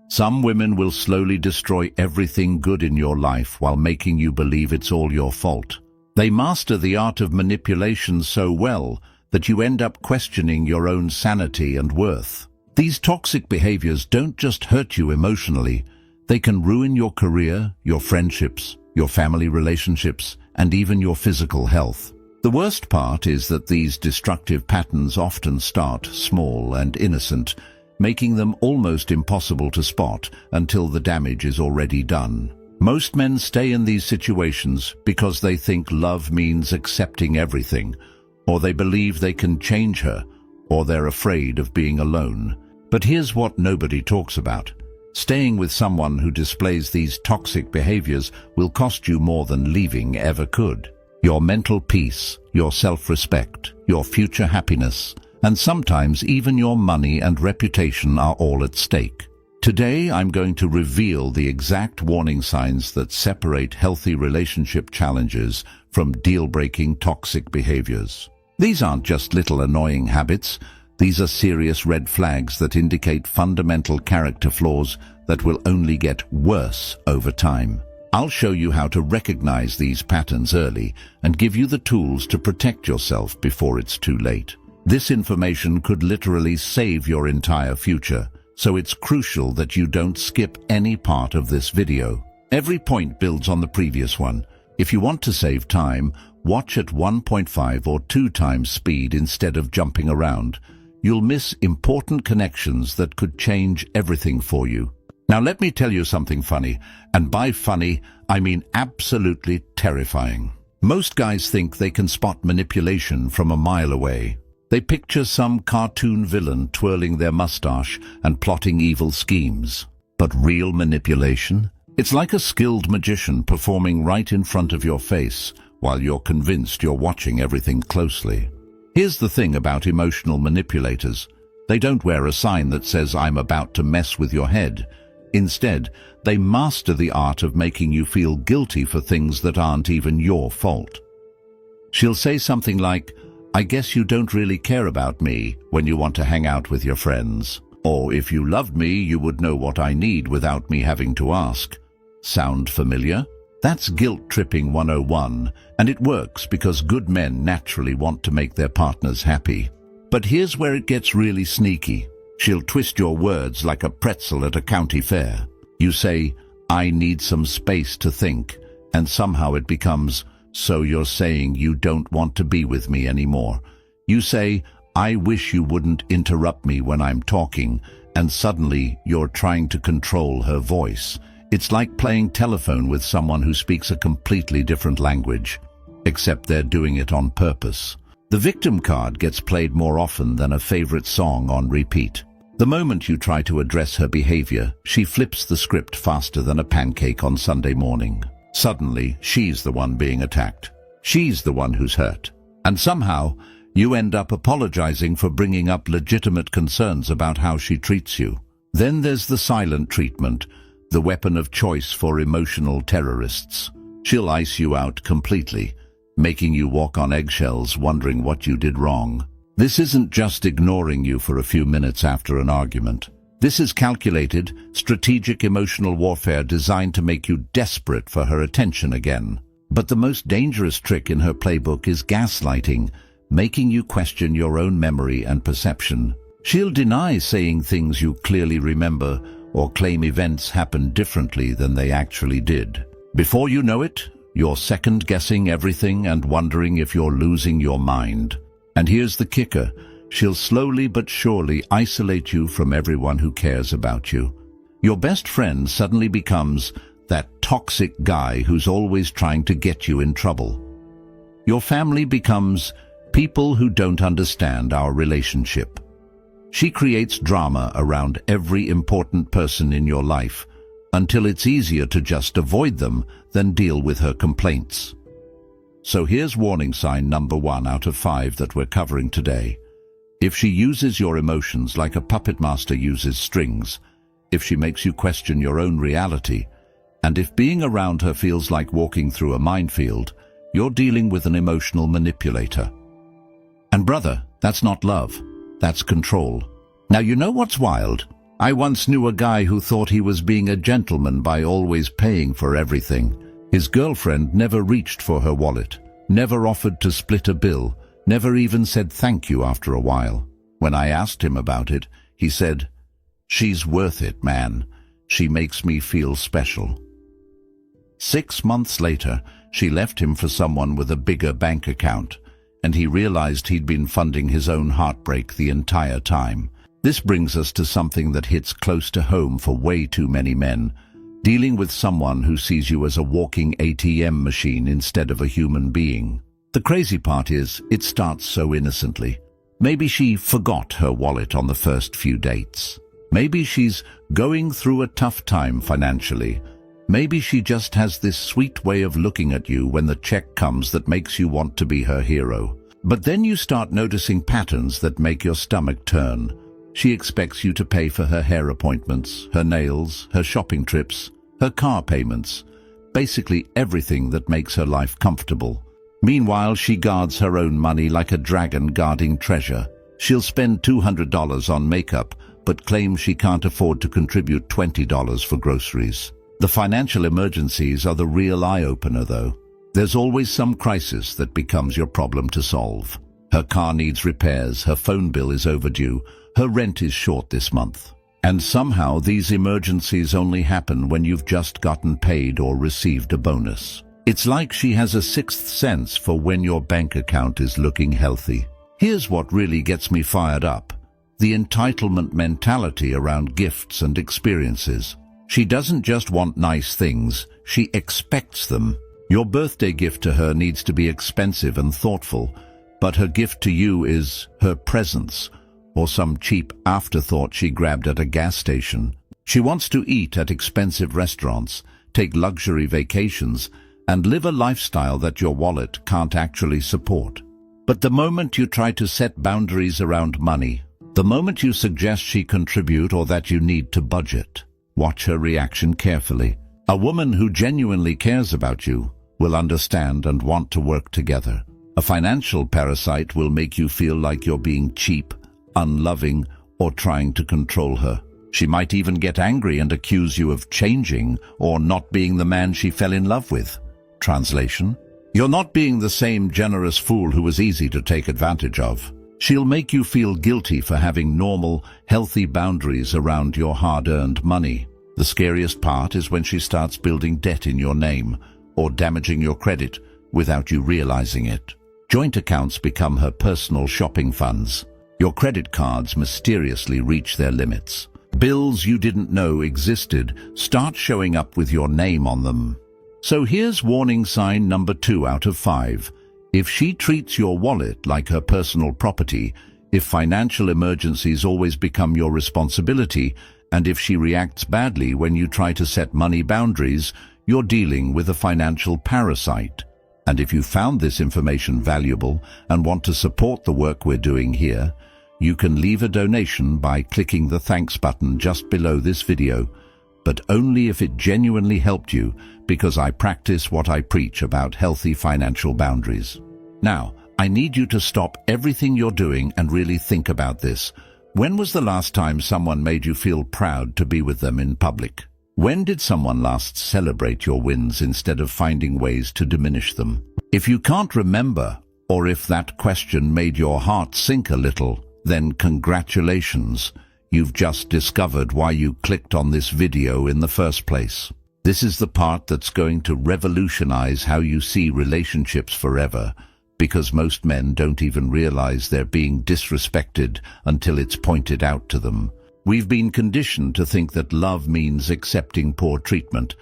Some women will slowly destroy everything good in your life while making you believe it's all your fault. They master the art of manipulation so well that you end up questioning your own sanity and worth. These toxic behaviors don't just hurt you emotionally, they can ruin your career, your friendships, your family relationships, and even your physical health. The worst part is that these destructive patterns often start small and innocent, making them almost impossible to spot until the damage is already done. Most men stay in these situations because they think love means accepting everything, or they believe they can change her, or they're afraid of being alone. But here's what nobody talks about. Staying with someone who displays these toxic behaviors will cost you more than leaving ever could. Your mental peace, your self-respect, your future happiness, and sometimes even your money and reputation are all at stake. Today, I'm going to reveal the exact warning signs that separate healthy relationship challenges from deal-breaking toxic behaviors. These aren't just little annoying habits. These are serious red flags that indicate fundamental character flaws that will only get worse over time. I'll show you how to recognize these patterns early and give you the tools to protect yourself before it's too late. This information could literally save your entire future, so it's crucial that you don't skip any part of this video. Every point builds on the previous one. If you want to save time, watch at 1.5 or 2 times speed instead of jumping around. You'll miss important connections that could change everything for you. Now let me tell you something funny, and by funny, I mean absolutely terrifying. Most guys think they can spot manipulation from a mile away. They picture some cartoon villain twirling their mustache and plotting evil schemes. But real manipulation? It's like a skilled magician performing right in front of your face while you're convinced you're watching everything closely. Here's the thing about emotional manipulators. They don't wear a sign that says, "I'm about to mess with your head." Instead, they master the art of making you feel guilty for things that aren't even your fault. She'll say something like, "I guess you don't really care about me," when you want to hang out with your friends. Or, "If you loved me, you would know what I need without me having to ask." Sound familiar? That's guilt-tripping 101, and it works because good men naturally want to make their partners happy. But here's where it gets really sneaky. She'll twist your words like a pretzel at a county fair. You say, "I need some space to think," and somehow it becomes, "So you're saying you don't want to be with me anymore." You say, "I wish you wouldn't interrupt me when I'm talking," and suddenly you're trying to control her voice. It's like playing telephone with someone who speaks a completely different language, except they're doing it on purpose. The victim card gets played more often than a favorite song on repeat. The moment you try to address her behavior, she flips the script faster than a pancake on Sunday morning. Suddenly, she's the one being attacked. She's the one who's hurt. And somehow, you end up apologizing for bringing up legitimate concerns about how she treats you. Then there's the silent treatment, the weapon of choice for emotional terrorists. She'll ice you out completely, making you walk on eggshells wondering what you did wrong. This isn't just ignoring you for a few minutes after an argument. This is calculated, strategic emotional warfare designed to make you desperate for her attention again. But the most dangerous trick in her playbook is gaslighting, making you question your own memory and perception. She'll deny saying things you clearly remember or claim events happened differently than they actually did. Before you know it, you're second-guessing everything and wondering if you're losing your mind. And here's the kicker. She'll slowly but surely isolate you from everyone who cares about you. Your best friend suddenly becomes that toxic guy who's always trying to get you in trouble. Your family becomes people who don't understand our relationship. She creates drama around every important person in your life until it's easier to just avoid them than deal with her complaints. So here's warning sign number 1 out of 5 that we're covering today. If she uses your emotions like a puppet master uses strings, if she makes you question your own reality, and if being around her feels like walking through a minefield, you're dealing with an emotional manipulator. And brother, that's not love. That's control. Now you know what's wild? I once knew a guy who thought he was being a gentleman by always paying for everything. His girlfriend never reached for her wallet, never offered to split a bill, never even said thank you after a while. When I asked him about it, he said, "She's worth it, man. She makes me feel special." 6 months later, she left him for someone with a bigger bank account, and he realized he'd been funding his own heartbreak the entire time. This brings us to something that hits close to home for way too many men: dealing with someone who sees you as a walking ATM machine instead of a human being. The crazy part is, it starts so innocently. Maybe she forgot her wallet on the first few dates. Maybe she's going through a tough time financially. Maybe she just has this sweet way of looking at you when the check comes that makes you want to be her hero. But then you start noticing patterns that make your stomach turn. She expects you to pay for her hair appointments, her nails, her shopping trips, her car payments, basically everything that makes her life comfortable. Meanwhile, she guards her own money like a dragon guarding treasure. She'll spend $200 on makeup, but claim she can't afford to contribute $20 for groceries. The financial emergencies are the real eye-opener, though. There's always some crisis that becomes your problem to solve. Her car needs repairs, her phone bill is overdue, her rent is short this month. And somehow these emergencies only happen when you've just gotten paid or received a bonus. It's like she has a sixth sense for when your bank account is looking healthy. Here's what really gets me fired up: the entitlement mentality around gifts and experiences. She doesn't just want nice things, she expects them. Your birthday gift to her needs to be expensive and thoughtful, but her gift to you is her presence, or some cheap afterthought she grabbed at a gas station. She wants to eat at expensive restaurants, take luxury vacations, and live a lifestyle that your wallet can't actually support. But the moment you try to set boundaries around money, the moment you suggest she contribute or that you need to budget, watch her reaction carefully. A woman who genuinely cares about you will understand and want to work together. A financial parasite will make you feel like you're being cheap, unloving, or trying to control her. She might even get angry and accuse you of changing or not being the man she fell in love with. Translation: you're not being the same generous fool who was easy to take advantage of. She'll make you feel guilty for having normal, healthy boundaries around your hard-earned money. The scariest part is when she starts building debt in your name or damaging your credit without you realizing it. Joint accounts become her personal shopping funds. Your credit cards mysteriously reach their limits. Bills you didn't know existed start showing up with your name on them. So here's warning sign number 2 out of 5. If she treats your wallet like her personal property, if financial emergencies always become your responsibility, and if she reacts badly when you try to set money boundaries, you're dealing with a financial parasite. And if you found this information valuable and want to support the work we're doing here, you can leave a donation by clicking the thanks button just below this video, but only if it genuinely helped you, because I practice what I preach about healthy financial boundaries. Now, I need you to stop everything you're doing and really think about this. When was the last time someone made you feel proud to be with them in public? When did someone last celebrate your wins instead of finding ways to diminish them? If you can't remember, or if that question made your heart sink a little, then congratulations. You've just discovered why you clicked on this video in the first place. This is the part that's going to revolutionize how you see relationships forever, because most men don't even realize they're being disrespected until it's pointed out to them. We've been conditioned to think that love means accepting poor treatment,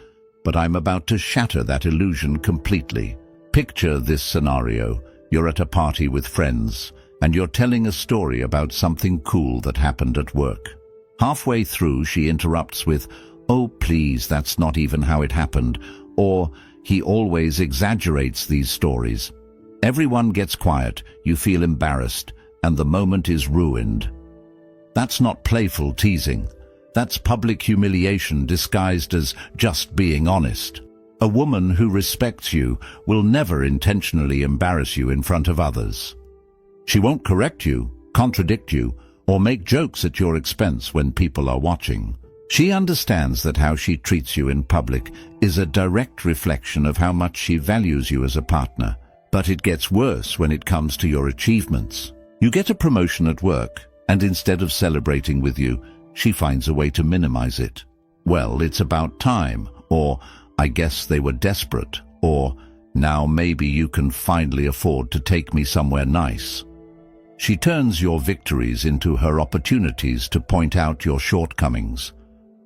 but I'm about to shatter that illusion completely. Picture this scenario. You're at a party with friends, and you're telling a story about something cool that happened at work. Halfway through, she interrupts with, "Oh, please, that's not even how it happened," or "He always exaggerates these stories." Everyone gets quiet, you feel embarrassed, and the moment is ruined. That's not playful teasing. That's public humiliation disguised as just being honest. A woman who respects you will never intentionally embarrass you in front of others. She won't correct you, contradict you, or make jokes at your expense when people are watching. She understands that how she treats you in public is a direct reflection of how much she values you as a partner. But it gets worse when it comes to your achievements. You get a promotion at work, and instead of celebrating with you, she finds a way to minimize it. Well, it's about time, or I guess they were desperate, or now maybe you can finally afford to take me somewhere nice. She turns your victories into her opportunities to point out your shortcomings.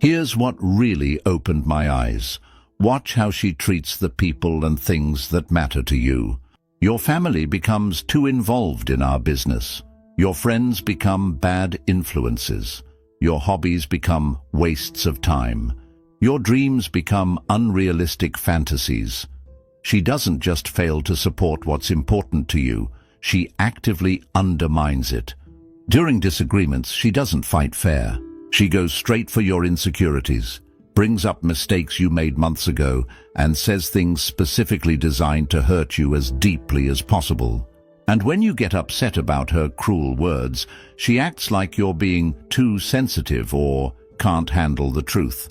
Here's what really opened my eyes. Watch how she treats the people and things that matter to you. Your family becomes too involved in our business. Your friends become bad influences. Your hobbies become wastes of time. Your dreams become unrealistic fantasies. She doesn't just fail to support what's important to you, she actively undermines it. During disagreements, she doesn't fight fair. She goes straight for your insecurities, brings up mistakes you made months ago, and says things specifically designed to hurt you as deeply as possible. And when you get upset about her cruel words, she acts like you're being too sensitive or can't handle the truth.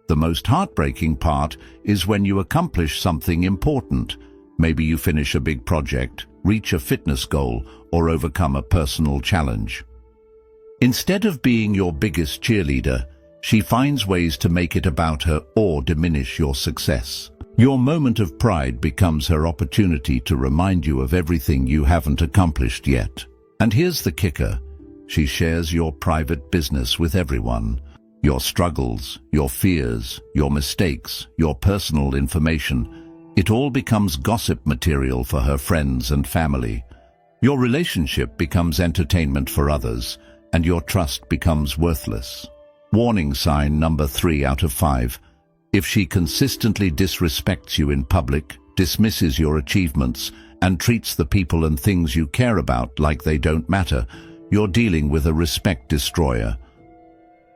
The most heartbreaking part is when you accomplish something important. Maybe you finish a big project, reach a fitness goal, or overcome a personal challenge. Instead of being your biggest cheerleader, she finds ways to make it about her or diminish your success. Your moment of pride becomes her opportunity to remind you of everything you haven't accomplished yet. And here's the kicker. She shares your private business with everyone. Your struggles, your fears, your mistakes, your personal information. It all becomes gossip material for her friends and family. Your relationship becomes entertainment for others, and your trust becomes worthless. Warning sign number 3 out of 5. If she consistently disrespects you in public, dismisses your achievements, and treats the people and things you care about like they don't matter, you're dealing with a respect destroyer.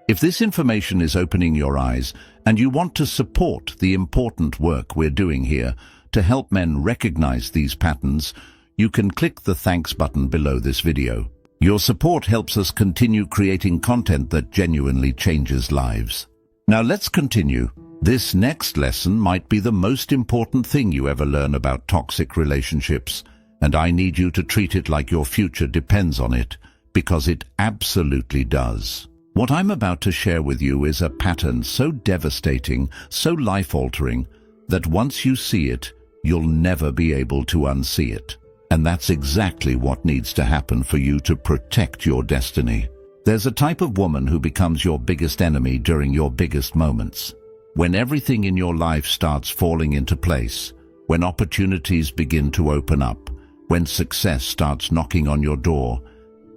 If this information is opening your eyes and you want to support the important work we're doing here to help men recognize these patterns, you can click the thanks button below this video. Your support helps us continue creating content that genuinely changes lives. Now let's continue. This next lesson might be the most important thing you ever learn about toxic relationships, and I need you to treat it like your future depends on it, because it absolutely does. What I'm about to share with you is a pattern so devastating, so life-altering, that once you see it, you'll never be able to unsee it. And that's exactly what needs to happen for you to protect your destiny. There's a type of woman who becomes your biggest enemy during your biggest moments. When everything in your life starts falling into place, when opportunities begin to open up, when success starts knocking on your door,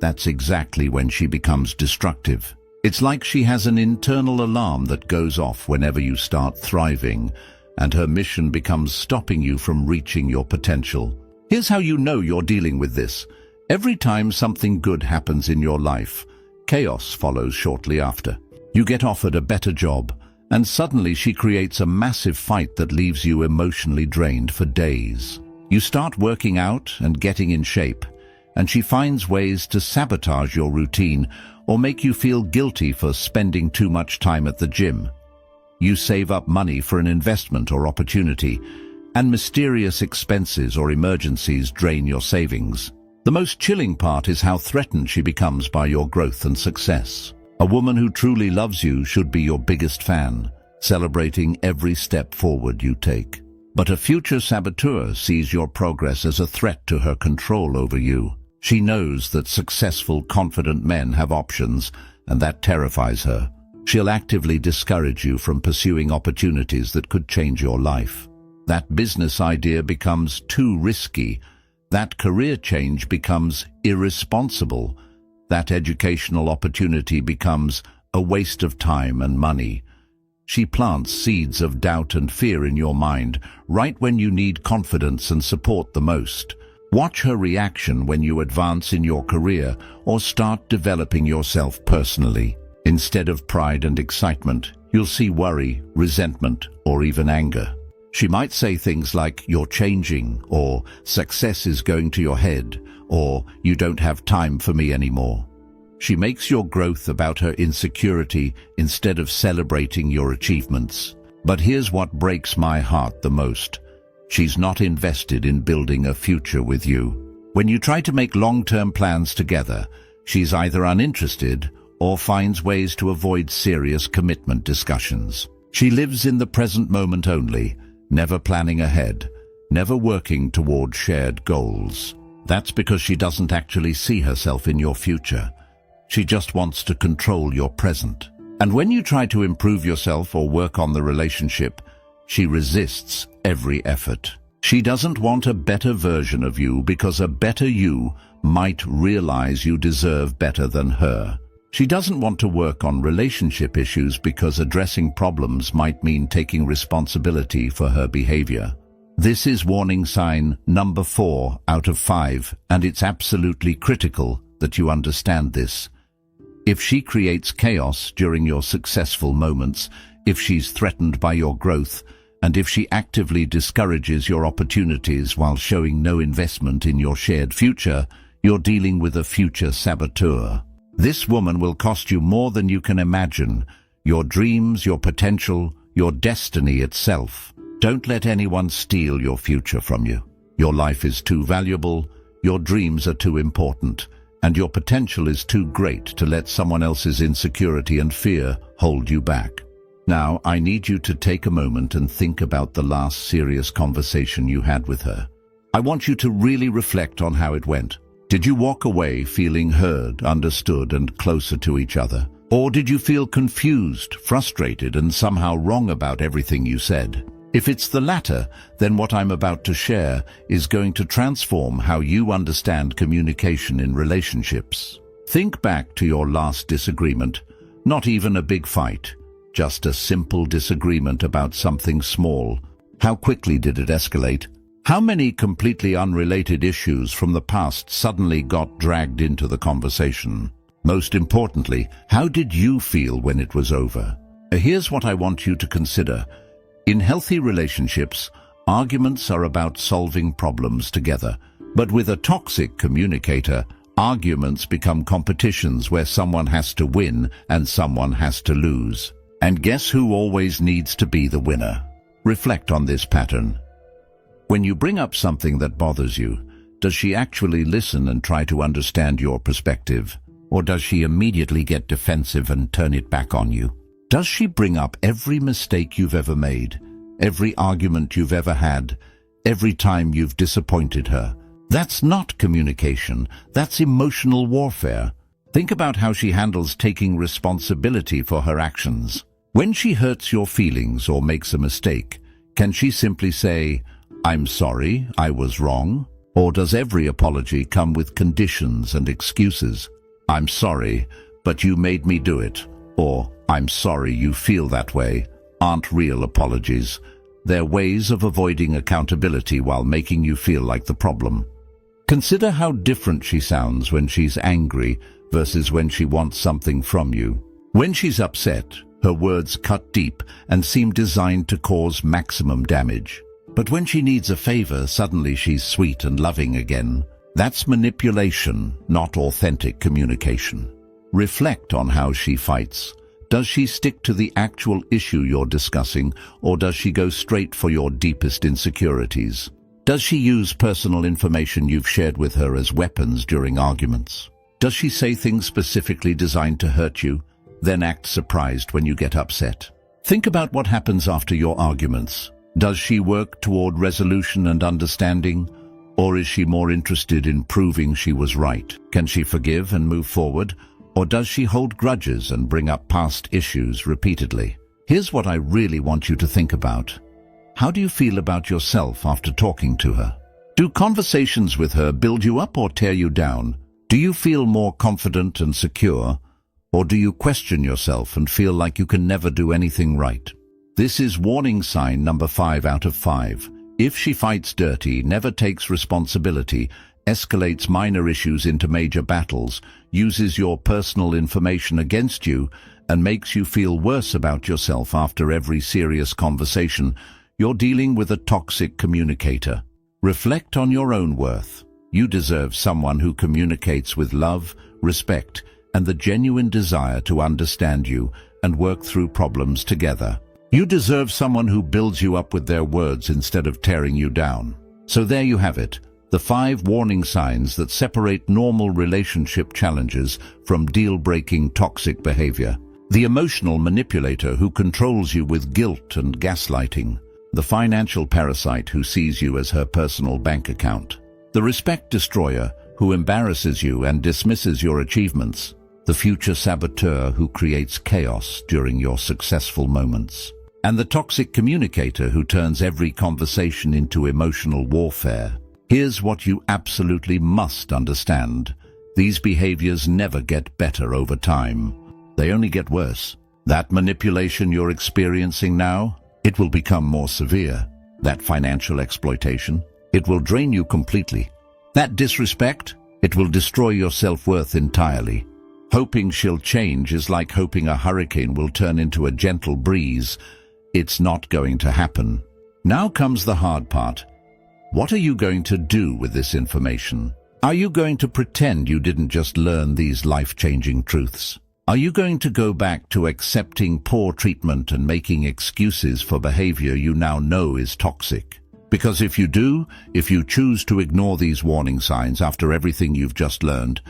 that's exactly when she becomes destructive. It's like she has an internal alarm that goes off whenever you start thriving, and her mission becomes stopping you from reaching your potential. Here's how you know you're dealing with this. Every time something good happens in your life, chaos follows shortly after. You get offered a better job, and suddenly she creates a massive fight that leaves you emotionally drained for days. You start working out and getting in shape, and she finds ways to sabotage your routine or make you feel guilty for spending too much time at the gym. You save up money for an investment or opportunity, and mysterious expenses or emergencies drain your savings. The most chilling part is how threatened she becomes by your growth and success. A woman who truly loves you should be your biggest fan, celebrating every step forward you take. But a future saboteur sees your progress as a threat to her control over you. She knows that successful, confident men have options, and that terrifies her. She'll actively discourage you from pursuing opportunities that could change your life. That business idea becomes too risky. That career change becomes irresponsible. That educational opportunity becomes a waste of time and money. She plants seeds of doubt and fear in your mind right when you need confidence and support the most. Watch her reaction when you advance in your career or start developing yourself personally. Instead of pride and excitement, you'll see worry, resentment, or even anger. She might say things like, "You're changing," or "Success is going to your head," or "You don't have time for me anymore." She makes your growth about her insecurity instead of celebrating your achievements. But here's what breaks my heart the most. She's not invested in building a future with you. When you try to make long-term plans together, she's either uninterested or finds ways to avoid serious commitment discussions. She lives in the present moment only, never planning ahead, never working toward shared goals. That's because she doesn't actually see herself in your future. She just wants to control your present. And when you try to improve yourself or work on the relationship, she resists every effort. She doesn't want a better version of you because a better you might realize you deserve better than her. She doesn't want to work on relationship issues because addressing problems might mean taking responsibility for her behavior. This is warning sign number 4 out of 5, and it's absolutely critical that you understand this. If she creates chaos during your successful moments, if she's threatened by your growth, and if she actively discourages your opportunities while showing no investment in your shared future, you're dealing with a future saboteur. This woman will cost you more than you can imagine, your dreams, your potential, your destiny itself. Don't let anyone steal your future from you. Your life is too valuable, your dreams are too important, and your potential is too great to let someone else's insecurity and fear hold you back. Now, I need you to take a moment and think about the last serious conversation you had with her. I want you to really reflect on how it went. Did you walk away feeling heard, understood, and closer to each other? Or did you feel confused, frustrated, and somehow wrong about everything you said? If it's the latter, then what I'm about to share is going to transform how you understand communication in relationships. Think back to your last disagreement, not even a big fight, just a simple disagreement about something small. How quickly did it escalate? How many completely unrelated issues from the past suddenly got dragged into the conversation? Most importantly, how did you feel when it was over? Here's what I want you to consider. In healthy relationships, arguments are about solving problems together. But with a toxic communicator, arguments become competitions where someone has to win and someone has to lose. And guess who always needs to be the winner? Reflect on this pattern. When you bring up something that bothers you, does she actually listen and try to understand your perspective? Or does she immediately get defensive and turn it back on you? Does she bring up every mistake you've ever made, every argument you've ever had, every time you've disappointed her? That's not communication, that's emotional warfare. Think about how she handles taking responsibility for her actions. When she hurts your feelings or makes a mistake, can she simply say, "I'm sorry, I was wrong"? Or does every apology come with conditions and excuses? "I'm sorry, but you made me do it." Or, "I'm sorry you feel that way," aren't real apologies. They're ways of avoiding accountability while making you feel like the problem. Consider how different she sounds when she's angry versus when she wants something from you. When she's upset, her words cut deep and seem designed to cause maximum damage. But when she needs a favor, suddenly she's sweet and loving again. That's manipulation, not authentic communication. Reflect on how she fights. Does she stick to the actual issue you're discussing, or does she go straight for your deepest insecurities? Does she use personal information you've shared with her as weapons during arguments? Does she say things specifically designed to hurt you, then act surprised when you get upset? Think about what happens after your arguments. Does she work toward resolution and understanding, or is she more interested in proving she was right? Can she forgive and move forward, or does she hold grudges and bring up past issues repeatedly? Here's what I really want you to think about. How do you feel about yourself after talking to her? Do conversations with her build you up or tear you down? Do you feel more confident and secure, or do you question yourself and feel like you can never do anything right? This is warning sign number 5 out of 5. If she fights dirty, never takes responsibility, escalates minor issues into major battles, uses your personal information against you, and makes you feel worse about yourself after every serious conversation, you're dealing with a toxic communicator. Reflect on your own worth. You deserve someone who communicates with love, respect, and the genuine desire to understand you and work through problems together. You deserve someone who builds you up with their words instead of tearing you down. So there you have it, the 5 warning signs that separate normal relationship challenges from deal-breaking toxic behavior. The emotional manipulator who controls you with guilt and gaslighting. The financial parasite who sees you as her personal bank account. The respect destroyer who embarrasses you and dismisses your achievements. The future saboteur who creates chaos during your successful moments. And the toxic communicator who turns every conversation into emotional warfare. Here's what you absolutely must understand. These behaviors never get better over time. They only get worse. That manipulation you're experiencing now, it will become more severe. That financial exploitation, it will drain you completely. That disrespect, it will destroy your self-worth entirely. Hoping she'll change is like hoping a hurricane will turn into a gentle breeze. It's not going to happen. Now comes the hard part. What are you going to do with this information? Are you going to pretend you didn't just learn these life-changing truths? Are you going to go back to accepting poor treatment and making excuses for behavior you now know is toxic? Because if you do, if you choose to ignore these warning signs after everything you've just learned,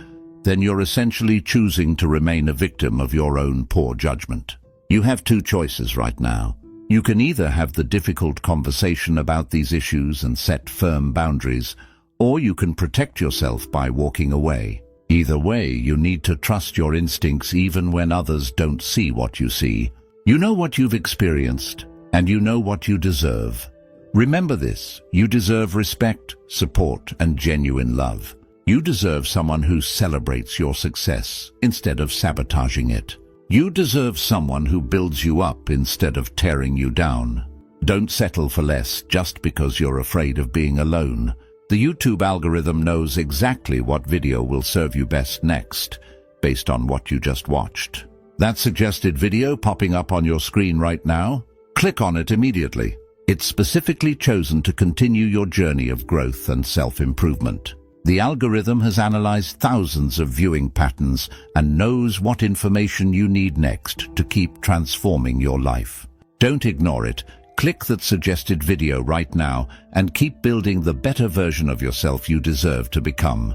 then you're essentially choosing to remain a victim of your own poor judgment. You have 2 choices right now. You can either have the difficult conversation about these issues and set firm boundaries, or you can protect yourself by walking away. Either way, you need to trust your instincts even when others don't see what you see. You know what you've experienced, and you know what you deserve. Remember this, you deserve respect, support, and genuine love. You deserve someone who celebrates your success instead of sabotaging it. You deserve someone who builds you up instead of tearing you down. Don't settle for less just because you're afraid of being alone. The YouTube algorithm knows exactly what video will serve you best next, based on what you just watched. That suggested video popping up on your screen right now? Click on it immediately. It's specifically chosen to continue your journey of growth and self-improvement. The algorithm has analyzed thousands of viewing patterns and knows what information you need next to keep transforming your life. Don't ignore it. Click that suggested video right now and keep building the better version of yourself you deserve to become.